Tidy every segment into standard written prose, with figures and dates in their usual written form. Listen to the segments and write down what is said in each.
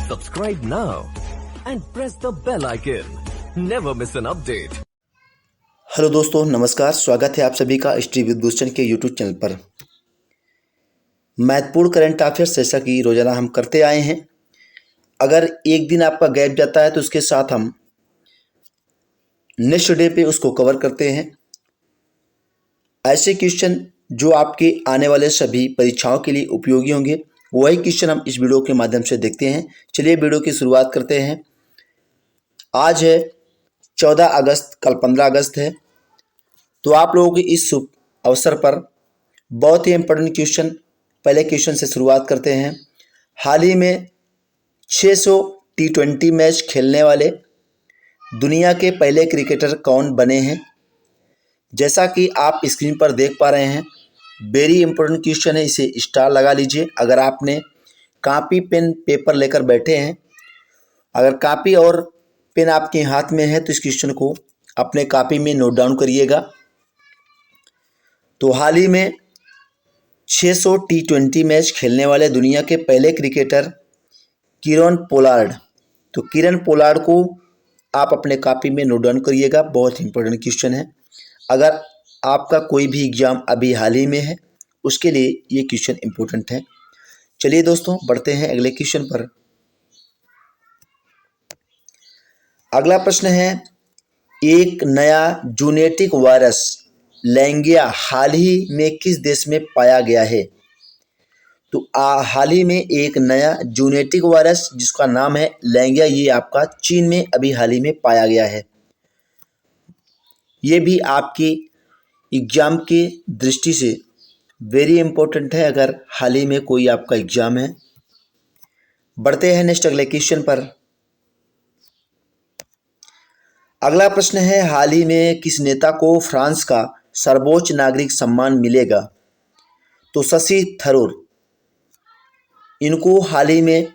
Subscribe now and press the bell icon. Never miss an update. Hello दोस्तों, नमस्कार। स्वागत है आप सभी का स्टडी विद भूषण के यूट्यूब चैनल पर। महत्वपूर्ण करंट अफेयर्स जैसा कि रोजाना हम करते आए हैं। अगर एक दिन आपका गैप जाता है तो उसके साथ हम नेक्स्ट डे पे उसको कवर करते हैं। ऐसे क्वेश्चन जो आपके आने वाले सभी परीक्षाओं के लिए उपयोगी होंगे, वही क्वेश्चन हम इस वीडियो के माध्यम से देखते हैं। चलिए वीडियो की शुरुआत करते हैं। आज है 14 अगस्त, कल 15 अगस्त है। तो आप लोगों के इस शुभ अवसर पर बहुत ही इम्पोर्टेंट क्वेश्चन, पहले क्वेश्चन से शुरुआत करते हैं। हाल ही में 600 T20 मैच खेलने वाले दुनिया के पहले क्रिकेटर कौन बने हैं? जैसा कि आप स्क्रीन पर देख पा रहे हैं, वेरी इंपॉर्टेंट क्वेश्चन है, इसे स्टार लगा लीजिए। अगर आपने कॉपी पेन पेपर लेकर बैठे हैं, अगर कॉपी और पेन आपके हाथ में है तो इस क्वेश्चन को अपने कॉपी में नोट डाउन करिएगा। तो हाल ही में 600 T20 मैच खेलने वाले दुनिया के पहले क्रिकेटर किरण पोलार्ड। तो किरण पोलार्ड को आप अपने कॉपी में नोट डाउन करिएगा, बहुत इंपॉर्टेंट क्वेश्चन है। अगर आपका कोई भी एग्जाम अभी हाल ही में है, उसके लिए ये क्वेश्चन इंपॉर्टेंट है। चलिए दोस्तों, बढ़ते हैं अगले क्वेश्चन पर। अगला प्रश्न है, एक नया जूनेटिक वायरस लैंगिया हाल ही में किस देश में पाया गया है? तो हाल ही में एक नया जूनेटिक वायरस जिसका नाम है लैंगिया, ये आपका चीन में अभी हाल ही में पाया गया है। ये भी आपकी एग्जाम की दृष्टि से वेरी इंपॉर्टेंट है, अगर हाल ही में कोई आपका एग्जाम है। बढ़ते हैं नेक्स्ट अगले क्वेश्चन पर। अगला प्रश्न है, हाल ही में किस नेता को फ्रांस का सर्वोच्च नागरिक सम्मान मिलेगा? तो शशि थरूर, इनको हाल ही में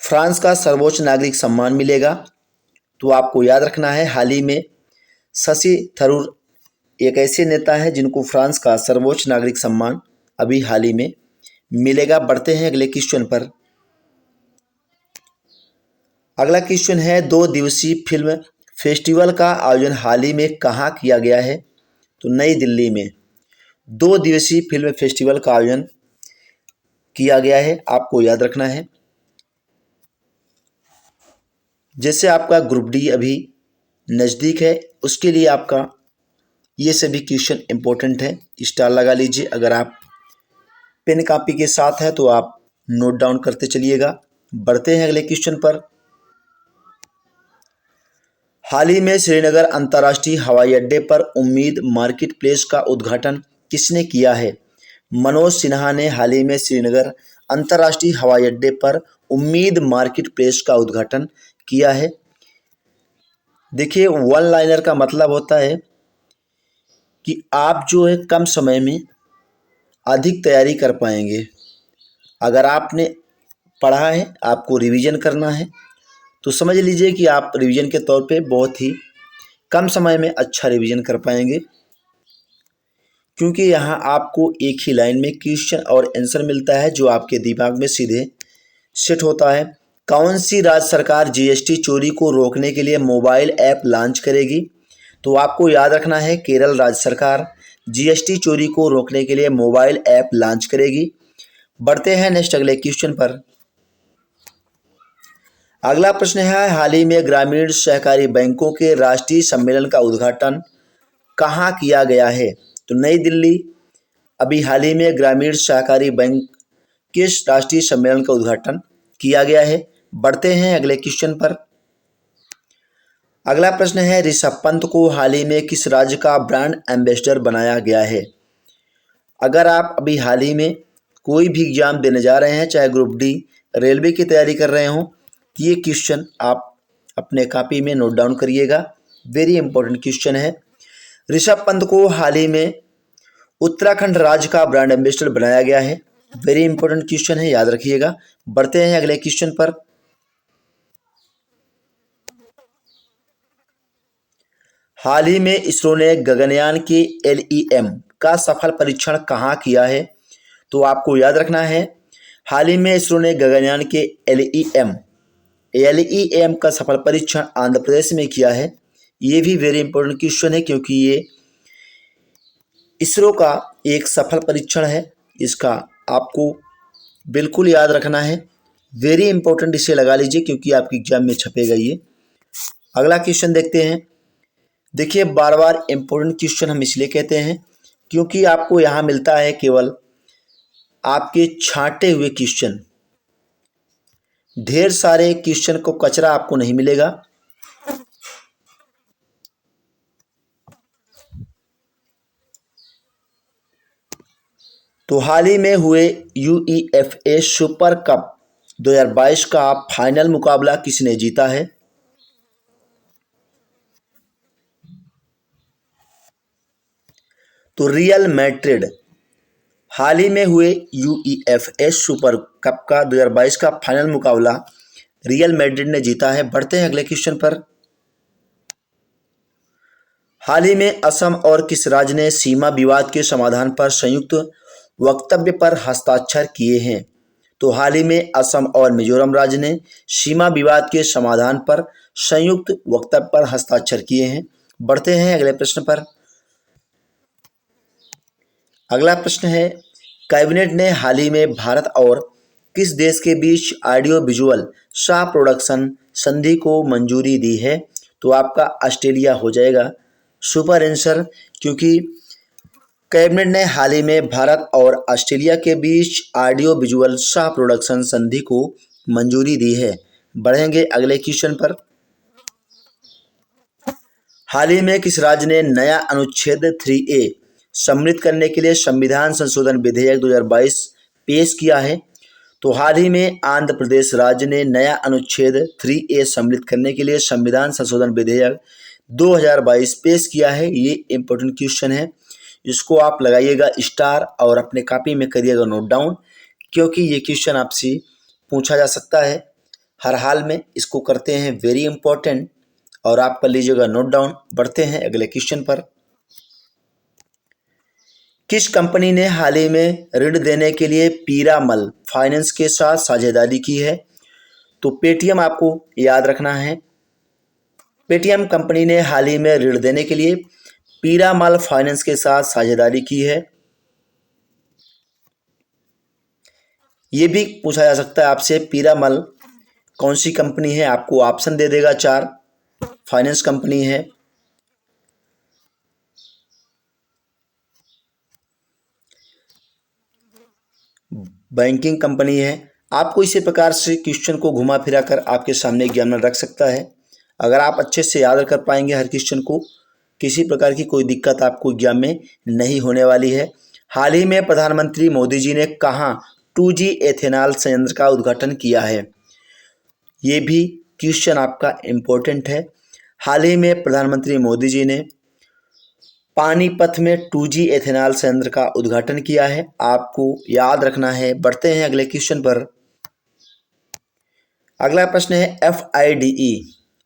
फ्रांस का सर्वोच्च नागरिक सम्मान मिलेगा। तो आपको याद रखना है, हाल ही में शशि थरूर एक ऐसे नेता है जिनको फ्रांस का सर्वोच्च नागरिक सम्मान अभी हाल ही में मिलेगा। बढ़ते हैं अगले क्वेश्चन पर। अगला क्वेश्चन है, 2 दिवसीय फिल्म फेस्टिवल का आयोजन हाल ही में कहाँ किया गया है? तो नई दिल्ली में 2 दिवसीय फिल्म फेस्टिवल का आयोजन किया गया है, आपको याद रखना है। जैसे आपका ग्रुप डी अभी नज़दीक है, उसके लिए आपका ये सभी क्वेश्चन इंपॉर्टेंट है, स्टार लगा लीजिए। अगर आप पेन कॉपी के साथ है तो आप नोट डाउन करते चलिएगा। बढ़ते हैं अगले क्वेश्चन पर। हाल ही में श्रीनगर अंतर्राष्ट्रीय हवाई अड्डे पर उम्मीद मार्केट प्लेस का उद्घाटन किसने किया है? मनोज सिन्हा ने हाल ही में श्रीनगर अंतर्राष्ट्रीय हवाई अड्डे पर उम्मीद मार्केट प्लेस का उद्घाटन किया है। देखिए, वन लाइनर का मतलब होता है कि आप जो है कम समय में अधिक तैयारी कर पाएंगे। अगर आपने पढ़ा है, आपको रिवीजन करना है, तो समझ लीजिए कि आप रिवीजन के तौर पे बहुत ही कम समय में अच्छा रिवीजन कर पाएंगे, क्योंकि यहाँ आपको एक ही लाइन में क्वेश्चन और आंसर मिलता है जो आपके दिमाग में सीधे सेट होता है। कौन सी राज्य सरकार जीएसटी चोरी को रोकने के लिए मोबाइल ऐप लॉन्च करेगी? तो आपको याद रखना है, केरल राज्य सरकार जीएसटी चोरी को रोकने के लिए मोबाइल ऐप लॉन्च करेगी। बढ़ते हैं नेक्स्ट अगले क्वेश्चन पर। अगला प्रश्न है, हाल ही में ग्रामीण सहकारी बैंकों के राष्ट्रीय सम्मेलन का उद्घाटन कहाँ किया गया है? तो नई दिल्ली अभी हाल ही में ग्रामीण सहकारी बैंक के राष्ट्रीय सम्मेलन का उद्घाटन किया गया है। बढ़ते हैं अगले क्वेश्चन पर। अगला प्रश्न है, ऋषभ पंत को हाल ही में किस राज्य का ब्रांड एम्बेसडर बनाया गया है? अगर आप अभी हाल ही में कोई भी एग्जाम देने जा रहे हैं, चाहे ग्रुप डी, रेलवे की तैयारी कर रहे हो, ये क्वेश्चन आप अपने कॉपी में नोट डाउन करिएगा, वेरी इंपॉर्टेंट क्वेश्चन है। ऋषभ पंत को हाल ही में उत्तराखंड राज्य का ब्रांड एम्बेसडर बनाया गया है, वेरी इंपॉर्टेंट क्वेश्चन है, याद रखिएगा। बढ़ते हैं अगले क्वेश्चन पर। हाल ही में इसरो ने गगनयान के LEM का सफल परीक्षण कहाँ किया है? तो आपको याद रखना है, हाल ही में इसरो ने गगनयान के एलईएम का सफल परीक्षण आंध्र प्रदेश में किया है। ये भी वेरी इंपॉर्टेंट क्वेश्चन है क्योंकि ये इसरो का एक सफल परीक्षण है। इसका आपको बिल्कुल याद रखना है, वेरी इंपॉर्टेंट, इसे लगा लीजिए क्योंकि आपके एग्जाम में छपेगा ये। अगला क्वेश्चन देखते हैं। देखिए, बार बार इंपॉर्टेंट क्वेश्चन हम इसलिए कहते हैं क्योंकि आपको यहाँ मिलता है केवल आपके छांटे हुए क्वेश्चन, ढेर सारे क्वेश्चन को कचरा आपको नहीं मिलेगा। तो हाल ही में हुए यूईएफए सुपर कप 2022 का फाइनल मुकाबला किसने जीता है? तो रियल मैड्रिड। हाल ही में हुए यूईएफए सुपर कप का 2022 का फाइनल मुकाबला रियल मैड्रिड ने जीता है। बढ़ते हैं अगले क्वेश्चन पर। हाल ही में असम और किस राज्य ने सीमा विवाद के समाधान पर संयुक्त वक्तव्य पर हस्ताक्षर किए हैं? तो हाल ही में असम और मिजोरम राज्य ने सीमा विवाद के समाधान पर संयुक्त वक्तव्य पर हस्ताक्षर किए हैं। बढ़ते हैं अगले प्रश्न पर। अगला प्रश्न है, कैबिनेट ने हाल ही में भारत और किस देश के बीच ऑडियो विजुअल सह प्रोडक्शन संधि को मंजूरी दी है? तो आपका ऑस्ट्रेलिया हो जाएगा सुपर आंसर, क्योंकि कैबिनेट ने हाल ही में भारत और ऑस्ट्रेलिया के बीच ऑडियो विजुअल सह प्रोडक्शन संधि को मंजूरी दी है। बढ़ेंगे अगले क्वेश्चन पर। हाल ही में किस राज्य ने नया अनुच्छेद 3A सम्मिलित करने के लिए संविधान संशोधन विधेयक 2022 पेश किया है? तो हाल ही में आंध्र प्रदेश राज्य ने नया अनुच्छेद 3A सम्मिलित करने के लिए संविधान संशोधन विधेयक 2022 पेश किया है। ये इंपॉर्टेंट क्वेश्चन है, इसको आप लगाइएगा स्टार और अपने कॉपी में करिएगा नोट डाउन, क्योंकि ये क्वेश्चन आपसे पूछा जा सकता है हर हाल में। इसको करते हैं वेरी इंपॉर्टेंट और आप कर लीजिएगा नोट डाउन। बढ़ते हैं अगले क्वेश्चन पर। किस कंपनी ने हाल ही में ऋण देने के लिए पीरामल फाइनेंस के साथ साझेदारी की है? तो पेटीएम आपको याद रखना है। पेटीएम कंपनी ने हाल ही में ऋण देने के लिए पीरामल फाइनेंस के साथ साझेदारी की है। ये भी पूछा जा सकता है आपसे, पीरामल कौन सी कंपनी है? आपको ऑप्शन दे देगा 4 फाइनेंस कंपनी है। बैंकिंग कंपनी है। आपको इसी प्रकार से क्वेश्चन को घुमा फिरा कर आपके सामने एग्जाम में रख सकता है। अगर आप अच्छे से याद कर पाएंगे हर क्वेश्चन को, किसी प्रकार की कोई दिक्कत आपको एग्जाम में नहीं होने वाली है। हाल ही में प्रधानमंत्री मोदी जी ने कहाँ 2G एथेनॉल संयंत्र का उद्घाटन किया है? ये भी क्वेश्चन आपका इम्पोर्टेंट है। हाल ही में प्रधानमंत्री मोदी जी ने पानीपत में 2G एथेनॉल संयंत्र का उद्घाटन किया है, आपको याद रखना है। बढ़ते हैं अगले क्वेश्चन पर। अगला प्रश्न है, FIDE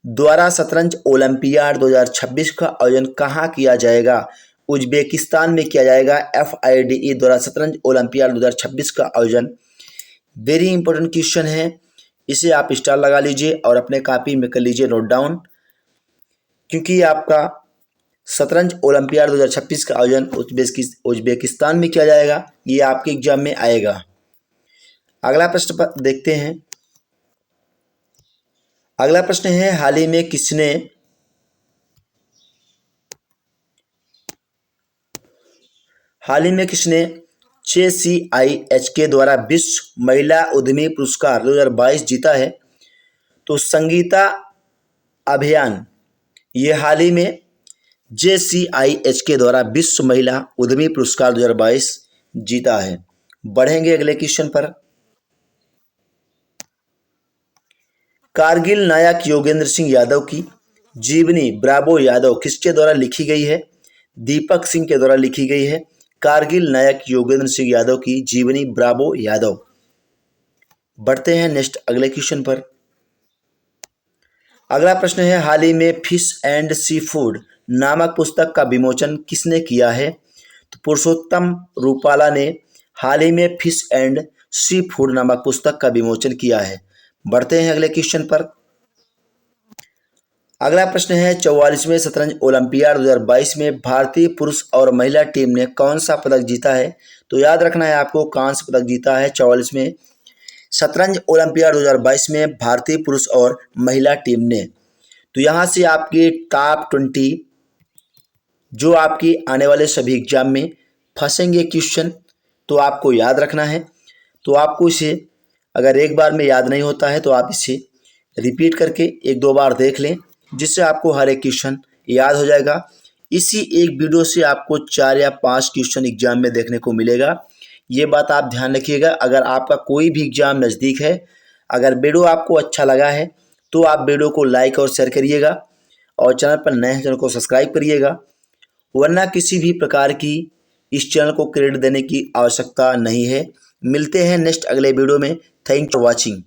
द्वारा शतरंज ओलंपियाड 2026 का आयोजन कहाँ किया जाएगा? उज्बेकिस्तान में किया जाएगा। FIDE द्वारा शतरंज ओलंपियाड 2026 का आयोजन वेरी इंपॉर्टेंट क्वेश्चन है, इसे आप स्टार लगा लीजिए और अपने कॉपी में कर लीजिए नोट डाउन, क्योंकि आपका शतरंज ओलंपियाड 2026 का आयोजन उज्बेकिस्तान में किया जाएगा। ये आपके एग्जाम में आएगा। अगला प्रश्न पर देखते हैं। अगला प्रश्न है, हाल ही में किसने JCIHK द्वारा विश्व महिला उद्यमी पुरस्कार 2022 जीता है? तो संगीता अभियान, ये हाल ही में JCIHK द्वारा विश्व महिला उद्यमी पुरस्कार 2022 जीता है। बढ़ेंगे अगले क्वेश्चन पर। कारगिल नायक योगेंद्र सिंह यादव की जीवनी ब्रावो यादव किसके द्वारा लिखी गई है? दीपक सिंह के द्वारा लिखी गई है। कारगिल नायक योगेंद्र सिंह यादव की जीवनी ब्रावो यादव। बढ़ते हैं नेक्स्ट अगले क्वेश्चन पर। अगला प्रश्न है, हाल ही में फिश एंड सी फूड नामक पुस्तक का विमोचन किसने किया है? तो पुरुषोत्तम रूपाला ने हाल ही में फिश एंड सी फूड नामक पुस्तक का विमोचन किया है। बढ़ते हैं अगले क्वेश्चन पर। अगला प्रश्न है 44वें शतरंज ओलंपियाड 2022 में भारतीय पुरुष और महिला टीम ने कौन सा पदक जीता है? तो याद रखना है आपको, कांस्य पदक जीता है 44वें शतरंज ओलंपियाड 2022 में भारतीय पुरुष और महिला टीम ने। तो यहाँ से आपके टॉप 20 जो आपके आने वाले सभी एग्जाम में फंसेंगे क्वेश्चन, तो आपको याद रखना है। तो आपको इसे अगर एक बार में याद नहीं होता है तो आप इसे रिपीट करके एक दो बार देख लें, जिससे आपको हर एक क्वेश्चन याद हो जाएगा। इसी एक वीडियो से आपको 4 या 5 क्वेश्चन एग्जाम में देखने को मिलेगा। ये बात आप ध्यान रखिएगा। अगर आपका कोई भी एग्जाम नज़दीक है, अगर वीडियो आपको अच्छा लगा है तो आप वीडियो को लाइक और शेयर करिएगा, और चैनल पर नए हैं चैनल को सब्सक्राइब करिएगा, वरना किसी भी प्रकार की इस चैनल को क्रेडिट देने की आवश्यकता नहीं है। मिलते हैं नेक्स्ट अगले वीडियो में। Thank you for watching.